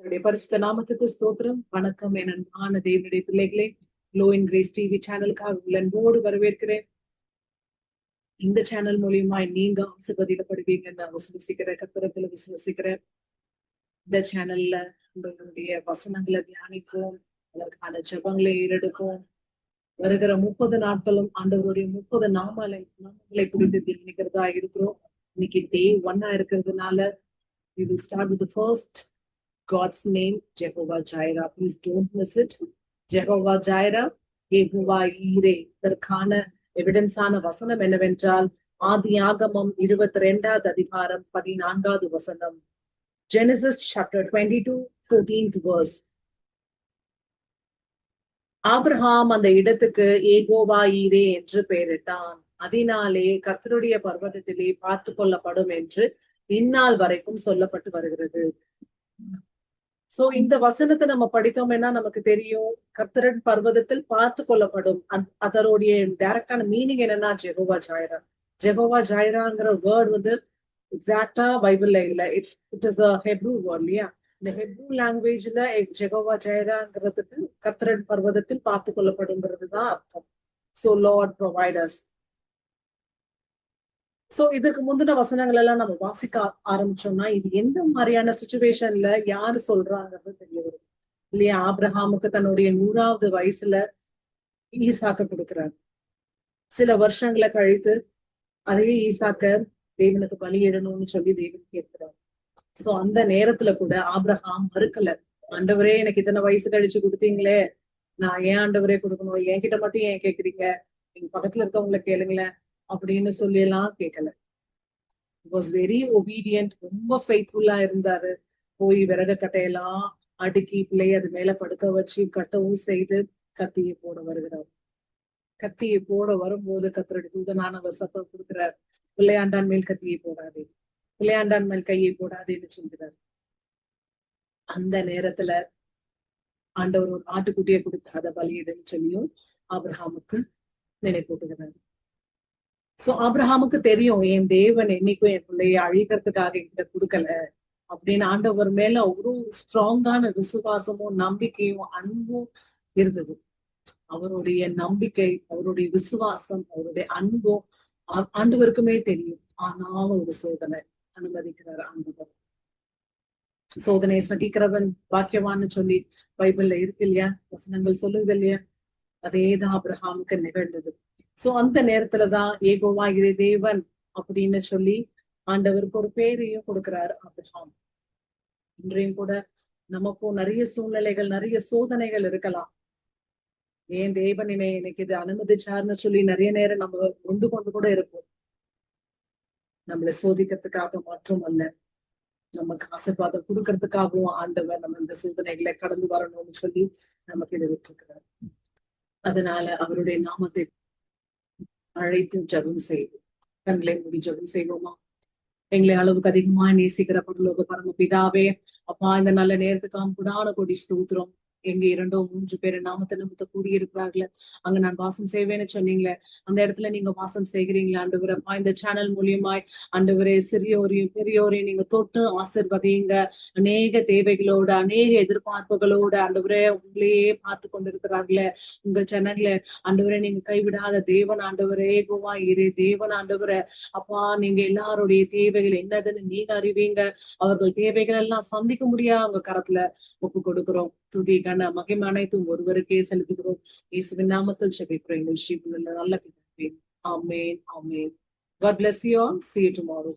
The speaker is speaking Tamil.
கர்த்தருடைய பரிசுத்த நாமத்துக்கு ஸ்தோத்திரம். வணக்கம் என் அன்பான தேவனுடைய பிள்ளைகளே, லோ இன் கிரேஸ் டிவி சேனலுக்காக உங்கள் அன்போடு வரவேற்கிறேன். இந்த சேனல் மூலியமாய் நீங்க ஆசீர்வதிக்கப்படுவீங்க நான் விசுவசிக்கிறேன், கர்த்தரத்துல விசுவசிக்கிறேன். இந்த சேனல்ல உங்களுடைய வசனங்களை தியானிப்போம், அதற்கான ஜெபங்களை ஏறெடுப்போம். வருகிற 30 நாட்களும் ஆண்டவருடைய 30 நாமங்களை குறித்து தியானிக்கிறதா இருக்கிறோம். இன்னைக்கு டே 1 இருக்கிறதுனால we will start with the first God's name, Jehovah Jireh. Please don't miss it. Jehovah Jireh, Jehovah Jireh. இதற்கான எவிடன்ஸான வசனம் என்னவென்றால் ஆதியாகமம் 22வது அதிகாரம் 14வது வசனம். Genesis chapter 22, 14th verse. Abraham அந்த இடத்துக்கு ஏகோவா ஈரே என்று பெயரிட்டான். அதனாலே கர்த்தருடைய பர்வதத்திலே பார்த்து கொள்ளப்படும் என்று இந்நாள் வரைக்கும் சொல்லப்பட்டு வருகிறது. சோ இந்த வசனத்தை நம்ம படித்தோம்னா நமக்கு தெரியும், கர்த்தரின் பர்வதத்தில் பார்த்து கொள்ளப்படும். அதனுடைய டைரக்டான மீனிங் என்னன்னா ஜெகோவா ஜாயிரா. ஜெகோவா ஜாயிராங்கிற வேர்ட் வந்து எக்ஸாக்டா பைபிள்ல இல்ல, it is a Hebrew word இல்லையா. இந்த ஹெப்ரூ லாங்குவேஜ்ல ஜெகோவா ஜாயிராங்கிறதுக்கு கர்த்தரின் பர்வதத்தில் பார்த்து கொள்ளப்படுங்கிறது தான் அர்த்தம். So Lord providers. சோ இதற்கு முந்தின வசனங்கள் எல்லாம் நம்ம வாசிக்க ஆரம்பிச்சோம்னா இது எந்த மாதிரியான சுச்சுவேஷன்ல யாரு சொல்றாங்கிறது தெரிய வரும் இல்லையா. ஆபிரகாமுக்கு தன்னுடைய 100வது வயசுல ஈசாக்க கொடுக்கிறார். சில வருஷங்களை கழித்து அதே ஈசாக்க தேவனுக்கு பலியிடணும்னு சொல்லி தேவன் கேட்கிறார். சோ அந்த நேரத்துல கூட ஆபிரகாம் மறுக்கல. ஆண்டவரே எனக்கு இத்தனை வயசு கழிச்சு கொடுத்தீங்களே, நான் ஏன் ஆண்டவரே கொடுக்கணும், என்கிட்ட மட்டும் ஏன் கேக்குறீங்க, எங்க பக்கத்துல இருக்கவங்களை கேளுங்களேன் அப்படின்னு சொல்லி எல்லாம் கேட்கல. வாஸ் வெரி ஒபீடியன்ட், ரொம்ப ஃபெய்த்ஃபுல்லா இருந்தாரு. போய் விறகு கட்டையெல்லாம் அடுக்கி பிள்ளைய அது மேல படுக்க வச்சு கட்டவும் செய்து கத்தியை போட வருகிறார். கத்தியை போட வரும்போது கர்த்தருடைய தூதனானவர் சத்தம் கொடுக்கிறார், பிள்ளையாண்டான் மேல் கத்தியை போடாதே, பிள்ளையாண்டான் மேல் கையை போடாதேன்னு சொல்கிறார். அந்த நேரத்துல ஆண்டவர் ஒரு ஆட்டுக்குட்டியை கொடுத்து அதை பலியிடுன்னு சொல்லியும் ஆபிரகாமுக்கு நினைப்பூட்டுகிறார். சோ ஆபிரகாமுக்கு தெரியும், என் தேவன் என்னைக்கும் என் பிள்ளைய அழிக்கிறதுக்காக என்கிட்ட கொடுக்கல அப்படின்னு. ஆண்டவர் மேல ஒரு ஸ்ட்ராங்கான விசுவாசமும் நம்பிக்கையும் அன்பும் இருந்தது. அவருடைய நம்பிக்கை, அவருடைய விசுவாசம், அவருடைய அன்பும் ஆண்டவருக்குமே தெரியும். ஆனாலும் ஒரு சோதனை அனுமதிக்கிறார் ஆண்டவர். சோதனை சகிக்கிறவன் பாக்கியவான்னு சொல்லி பைபிள்ல இருக்கு இல்லையா, வசனங்கள் சொல்லுது இல்லையா. அதேதான் ஆபிரகாமுக்கு நிகழ்ந்தது. சோ அந்த நேரத்துலதான் ஏகோவா இறை தேவன் அப்படின்னு சொல்லி ஆண்டவருக்கு ஒரு பேரையும் கொடுக்கிறார் ஆபிரகாம். இன்றையும் கூட நமக்கும் நிறைய சூழ்நிலைகள், நிறைய சோதனைகள் இருக்கலாம். ஏன் தேவன் எனக்கு இது அனுமதிச்சாருன்னு சொல்லி நிறைய நேரம் நம்ம நொந்து கொண்டு கூட இருப்போம். நம்மளை சோதிக்கிறதுக்காக மற்றும் அல்ல, நமக்கு ஆசீர்வாதம் கொடுக்கறதுக்காகவும் ஆண்டவர் நம்ம இந்த சோதனைகளை கடந்து வரணும்னு சொல்லி நமக்கு இதை விட்டுருக்கிறார். அதனால அவருடைய நாமத்தை அழைத்து ஜெபம் செய்வோம். கண்களை மூடி ஜெபம் செய்வோமா. எங்களை அளவுக்கு அதிகமா நேசிக்கிற பரலோக பரம பிதாவே, அப்பா இந்த நல்ல நேரத்துக்காக கூடான கொடி ஸ்தோத்திரம். எங்க 2 3 பேர் நாமத்தை நிமித்த கூடியிருக்கிறார்களே, அங்க நான் வாசம் செய்வேன்னு சொன்னீங்களே, அந்த இடத்துல நீங்க வாசம் செய்கிறீங்களா ஆண்டவரே. அப்பா இந்த சேனல் மூலியமாய் ஆண்டவரே சிறியோரையும் பெரியோரையும் நீங்க தொட்டு ஆசீர்வதிங்க. அநேக தேவைகளோட, அநேக எதிர்பார்ப்புகளோட ஆண்டவரே உங்களையே பார்த்து கொண்டிருக்கிறார்களே உங்க ஜனங்களே. ஆண்டவரே நீங்க கைவிடாத தேவன் ஆண்டவரே, ஏகோவா ஈரே தேவன் ஆண்டவரே. அப்பா நீங்க எல்லாருடைய தேவைகள் என்னதுன்னு நீங்க அறிவீங்க. அவர்கள் தேவைகள் எல்லாம் சந்திக்க முடியாது உங்க கரத்துல ஒப்பு கொடுக்கிறோம். துதி கன மகிமை அனைத்தும் ஒருவருக்கே செலுத்துகிறோம். இயேசுவின் நாமத்தில் ஜெபிக்கிறோம் எங்கள் ஜீவனுள்ள நல்ல பிதாவே. ஆமென், ஆமென். God bless you all. See you tomorrow.